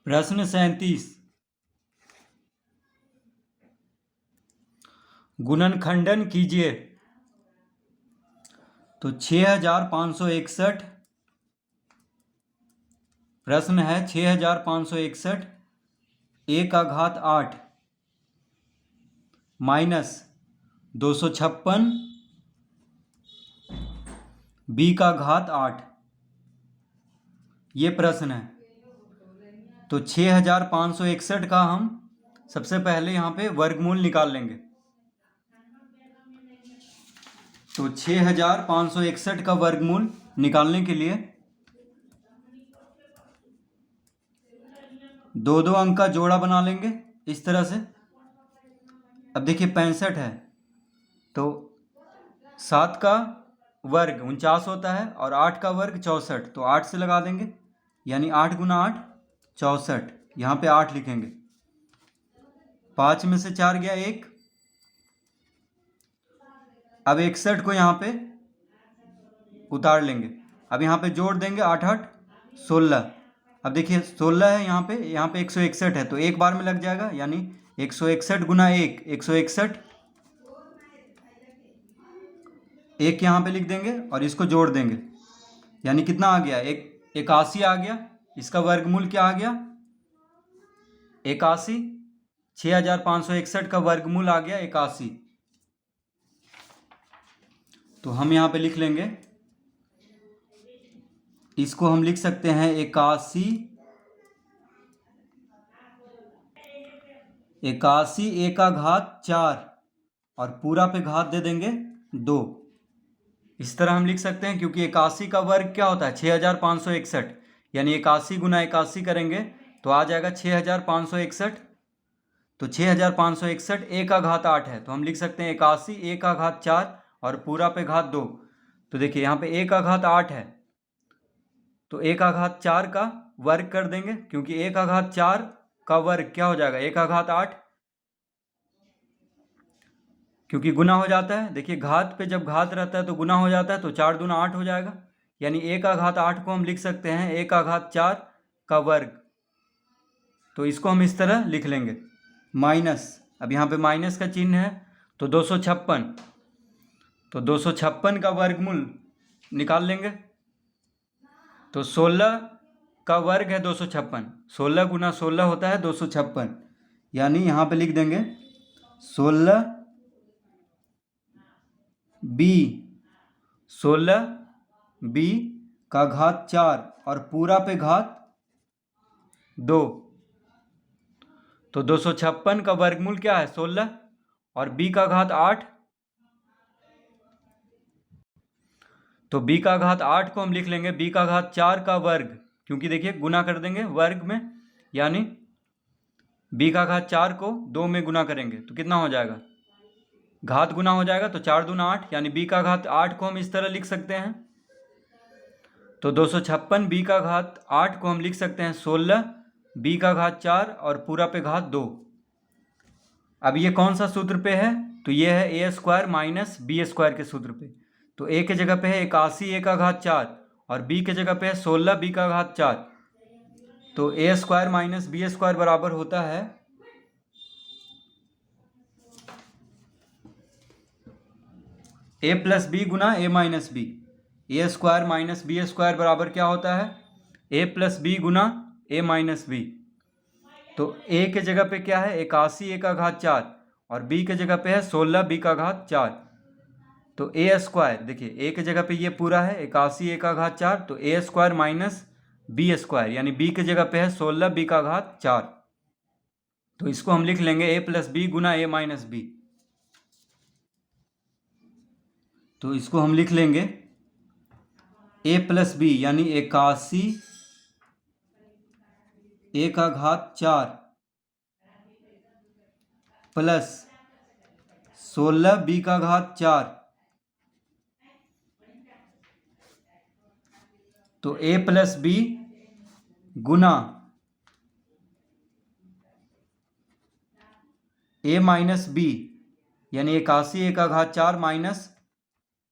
प्रश्न 37। गुणनखंडन कीजिए। तो 6561। प्रश्न है 6561 a का घात 8 माइनस 256 b का घात 8। ये प्रश्न है। तो 6561 का हम सबसे पहले यहाँ पे वर्गमूल निकाल लेंगे। तो 6561 का वर्गमूल निकालने के लिए दो दो अंक का जोड़ा बना लेंगे इस तरह से। अब देखिए 65 है तो 7 का वर्ग 49 होता है और 8 का वर्ग 64, तो 8 से लगा देंगे, यानी 8 गुना 8 64। यहाँ पे 8 लिखेंगे। 5 में से 4 गया 1। अब 61 को यहाँ पे उतार लेंगे। अब यहाँ पे जोड़ देंगे 8 8 16। अब देखिए 16 है यहाँ पे 161 है तो एक बार में लग जाएगा, यानी 161 गुना 1 161। एक यहाँ पे लिख देंगे और इसको जोड़ देंगे, यानी कितना आ गया, 81 आ गया। इसका वर्गमूल क्या आ गया, 81। 6561 का वर्गमूल आ गया 81। तो हम यहाँ पे लिख लेंगे, इसको हम लिख सकते हैं 81 a का घात 4 और पूरा पे घात दे देंगे 2। इस तरह हम लिख सकते हैं, क्योंकि 81 का वर्ग क्या होता है 6561, यानी 81 गुना 81 करेंगे तो आ जाएगा 6561। तो 6561 a का घात 8 है तो हम लिख सकते हैं 81 a का घात 4 और पूरा पे घात 2। तो देखिए यहाँ पे a का घात 8 है तो a का घात 4 का वर्ग कर देंगे, क्योंकि a का घात 4 का वर्ग क्या हो जाएगा, a का घात 8, क्योंकि गुना हो जाता है। देखिए घात पे जब घात रहता है तो गुना हो जाता है, तो 4 दूना 8 हो जाएगा, यानी a का घात 8 को हम लिख सकते हैं a का घात 4 का वर्ग। तो इसको हम इस तरह लिख लेंगे माइनस। अब यहाँ पे माइनस का चिन्ह है तो 256। तो 256 का वर्गमूल निकाल लेंगे। तो 16 का वर्ग है 256, 16 गुना 16 होता है 256, यानी यहाँ पे लिख देंगे 16 b का घात 4 और पूरा पे घात 2। तो 256 का वर्गमूल क्या है 16 और b का घात 8। तो b का घात 8 को हम लिख लेंगे b का घात 4 का वर्ग, क्योंकि देखिए गुना कर देंगे वर्ग में, यानी b का घात 4 को 2 में गुना करेंगे तो कितना हो जाएगा, घात गुना हो जाएगा तो 4 दूना 8, यानी b का घात 8 को हम इस तरह लिख सकते हैं। तो 256 b का घात 8 को हम लिख सकते हैं 16 b का घात 4 और पूरा पे घात 2। अब ये कौन सा सूत्र पे है, तो ये है ए स्क्वायर माइनस बी स्क्वायर के सूत्र पे। तो ए के जगह पे है 81 a का घात 4 और बी के जगह पे है 16 b का घात 4। तो ए स्क्वायर माइनस बी स्क्वायर बराबर होता है ए plus B Guna A minus B. A square minus B square बराबर क्या होता है, ए प्लस बी गुना ए माइनस बी। तो ए के जगह पे क्या है 81 a का घात 4 और बी के जगह पे है 16 b का घात 4। तो ए स्क्वायर, देखिए ए के जगह पे ये पूरा है 81 a का घात 4, तो ए स्क्वायर माइनस बी स्क्वायर, यानी बी के जगह पे है 16 b का घात 4। तो इसको हम लिख लेंगे ए प्लस बी गुना ए माइनस बी। तो इसको हम लिख लेंगे a प्लस बी, यानी 81 a का घात 4 प्लस 16 b का घात 4। तो a प्लस बी गुना a माइनस बी, यानी 81 a का घात 4 माइनस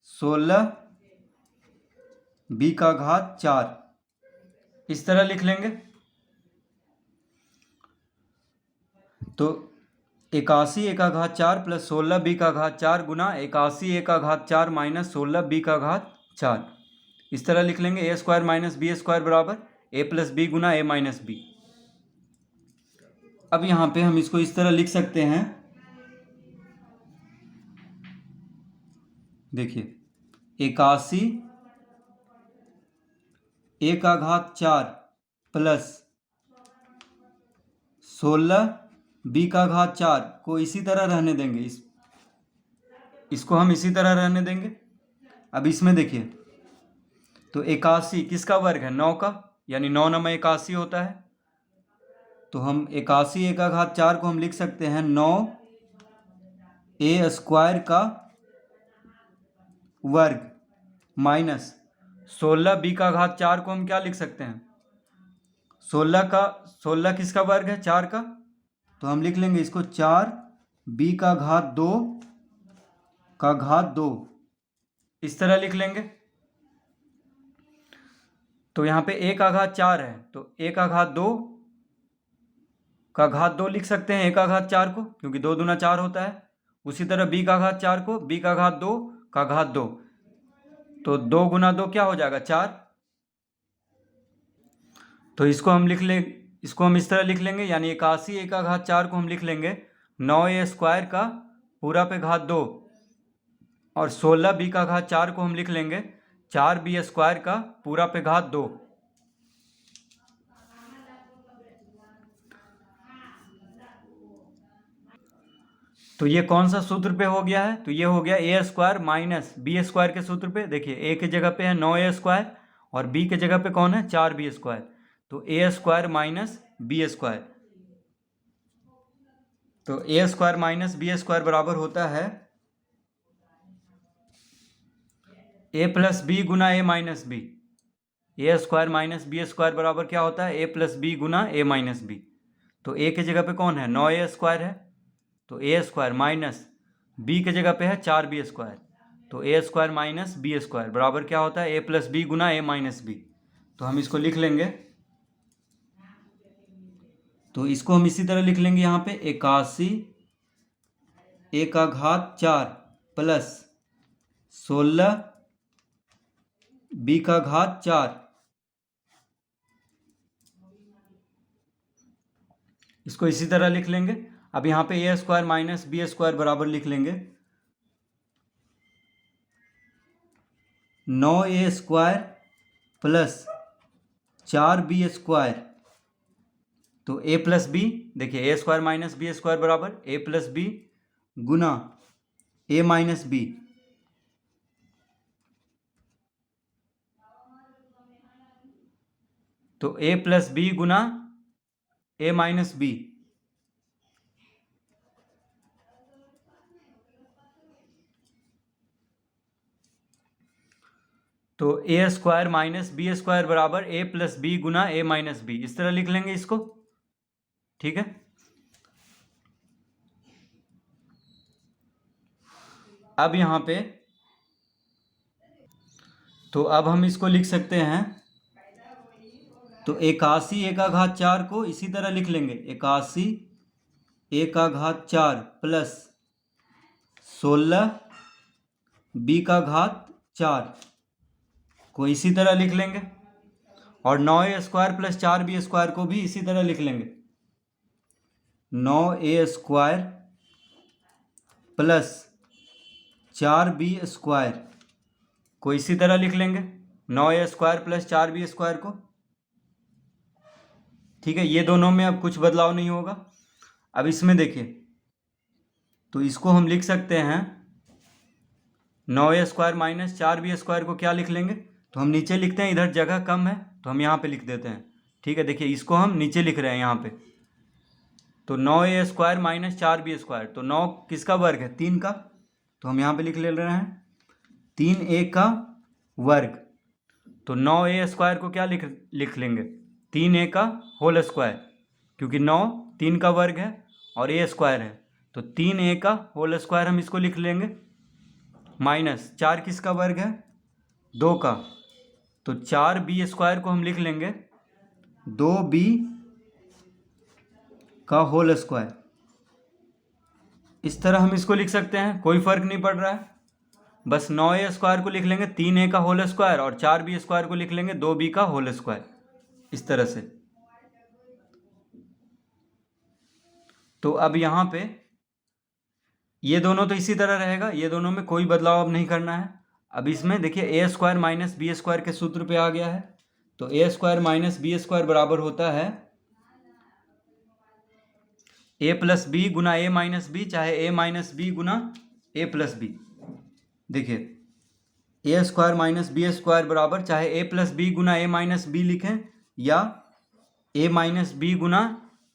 16 b का घात 4, इस तरह लिख लेंगे। तो 81 a का घात 4 प्लस 16 b का घात 4 गुना 81 a का घात 4 माइनस 16 b का घात 4। इस तरह लिख लेंगे a square minus B square बराबर a प्लस बी गुना a माइनस बी। अब यहाँ पे हम इसको इस तरह लिख सकते हैं, देखिए 81 a का घात 4 प्लस 16 b का घात 4 को इसी तरह रहने देंगे, इसको हम इसी तरह रहने देंगे। अब इसमें देखिए, तो 81 किसका वर्ग है? 9 का, यानी 9 9 81 होता है। तो हम 81 a का घात 4 को हम लिख सकते हैं 9 a स्क्वायर का वर्ग माइनस 16 b का घात 4 को हम क्या लिख सकते हैं? 16 किसका वर्ग है? 4 का। तो हम लिख लेंगे इसको 4 b का घात 2 इस तरह लिख लेंगे। तो यहाँ पे a का घात 4 है, तो a का घात 2 लिख सकते हैं a का घात 4 को, क्योंकि 2 दूना 4 होता है। उसी तरह b का घात 4 को b का घात 2 का घात 2, तो 2 गुना 2 क्या हो जाएगा? 4। तो इसको हम इस तरह लिख लेंगे, यानी 81 a का घात 4 को हम लिख लेंगे 9 a स्क्वायर का पूरा पे घात 2, और 16 b का घात 4 को हम लिख लेंगे 4 b स्क्वायर का पूरा पे घात 2। तो ये कौन सा सूत्र पे हो गया है? तो ये हो गया a square minus B square के सूत्र पे। देखिए a के जगह पे है 9 a स्क्वायर और b के जगह पे कौन है? 4 b स्क्वायर। तो a square minus B square, तो a square minus B square बराबर होता है a प्लस बी गुना a minus B. A square minus B square बराबर क्या होता है? a प्लस बी गुना a माइनस बी। तो a के जगह पे कौन है? 9 a स्क्वायर है, तो a स्क्वायर माइनस b के जगह पे है 4 b स्क्वायर। तो a square minus B square बराबर क्या होता है? a प्लस बी गुना a माइनस बी। तो हम इसको लिख लेंगे, तो इसको हम इसी तरह लिख लेंगे यहाँ पे 81 a का घात 4 प्लस 16 b का घात 4, इसको इसी तरह लिख लेंगे। अब यहाँ पे a square minus B square बराबर लिख लेंगे 9 a square plus 4 b square. तो a प्लस बी, देखिए a square minus B square बराबर a प्लस बी गुना a माइनस बी। तो a प्लस बी गुना a माइनस बी। तो a square minus B square बराबर a प्लस बी गुना a minus B, इस तरह लिख लेंगे इसको। ठीक है, अब यहाँ पे तो अब हम इसको लिख सकते हैं, तो 81 a का घात 4 को इसी तरह लिख लेंगे 81 a का घात 4 प्लस 16 b का घात 4 को इसी तरह लिख लेंगे, और 9 a square plus 4 b square को भी इसी तरह लिख लेंगे। 9 a square plus 4 b square को इसी तरह लिख लेंगे, 9 a square plus 4 b square को। ठीक है, ये दोनों में अब कुछ बदलाव नहीं होगा। अब इसमें देखिए, तो इसको हम लिख सकते हैं 9 a square minus 4 b square को क्या लिख लेंगे? तो हम नीचे लिखते हैं, इधर जगह कम है तो हम यहाँ पे लिख देते हैं। ठीक है, देखिए इसको हम नीचे लिख रहे हैं यहाँ पे। तो 9 a square minus 4 b square, तो 9 किसका वर्ग है? 3 का। तो हम यहाँ पे लिख ले रहे हैं 3 a का वर्ग। तो 9 a स्क्वायर को क्या लिख लेंगे? 3 a का होल स्क्वायर, क्योंकि 9 3 का वर्ग है और a स्क्वायर है, तो 3 a का होल स्क्वायर हम इसको लिख लेंगे, माइनस 4 किसका वर्ग है? 2 का। तो 4 b स्क्वायर को हम लिख लेंगे 2b का होल स्क्वायर। इस तरह हम इसको लिख सकते हैं, कोई फर्क नहीं पड़ रहा है। बस 9a² को लिख लेंगे 3a का होल स्क्वायर और 4b² को लिख लेंगे 2b का होल स्क्वायर, इस तरह से। तो अब यहाँ पे ये दोनों तो इसी तरह रहेगा, ये दोनों में कोई बदलाव अब नहीं करना है। अब इसमें देखिए a² माइनस b² के सूत्र पे आ गया है, तो a² माइनस b² बराबर होता है a प्लस बी गुना a माइनस बी, चाहे a माइनस बी गुना a प्लस बी। देखिए a² माइनस b² बराबर चाहे a प्लस बी गुना a माइनस बी लिखें या a माइनस बी गुना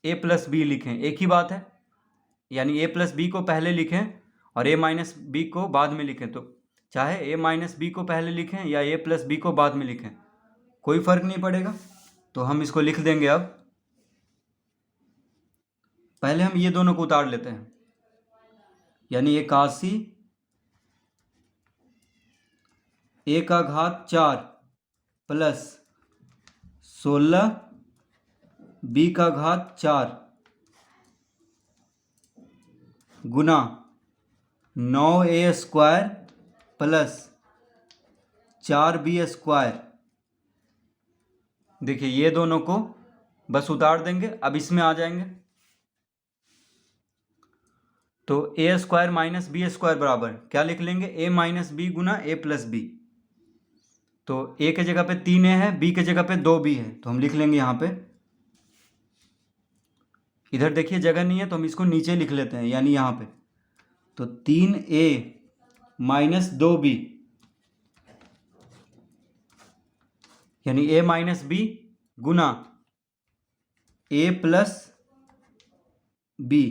a प्लस बी लिखें, एक ही बात है। यानी a प्लस बी को पहले लिखें और a माइनस बी को बाद में लिखें, तो चाहे a माइनस बी को पहले लिखें या a प्लस बी को बाद में लिखें, कोई फर्क नहीं पड़ेगा। तो हम इसको लिख देंगे। अब पहले हम ये दोनों को उतार लेते हैं, यानी 81 a² प्लस 16 b² गुना 9a² प्लस 4b²। देखिए ये दोनों को बस उतार देंगे, अब इसमें आ जाएंगे। तो a² माइनस b² बराबर क्या लिख लेंगे, a माइनस बी गुना a प्लस बी। तो a के जगह पे 3a है, b के जगह पे 2b है, तो हम लिख लेंगे यहाँ पे। इधर देखिए जगह नहीं है तो हम इसको नीचे लिख लेते हैं, यानी यहाँ पे। तो 3a माइनस 2b, यानी a माइनस बी गुना a प्लस बी।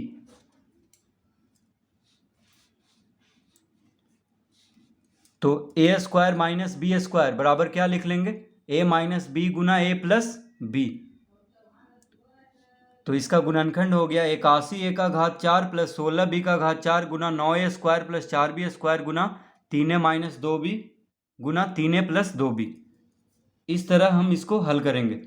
तो a² माइनस b² बराबर क्या लिख लेंगे, a माइनस बी गुना a प्लस बी। तो इसका गुणनखंड हो गया 81 a² प्लस 16 b² गुना 9a² प्लस 4b² गुना 3a माइनस 2b गुना 3a प्लस 2b। इस तरह हम इसको हल करेंगे।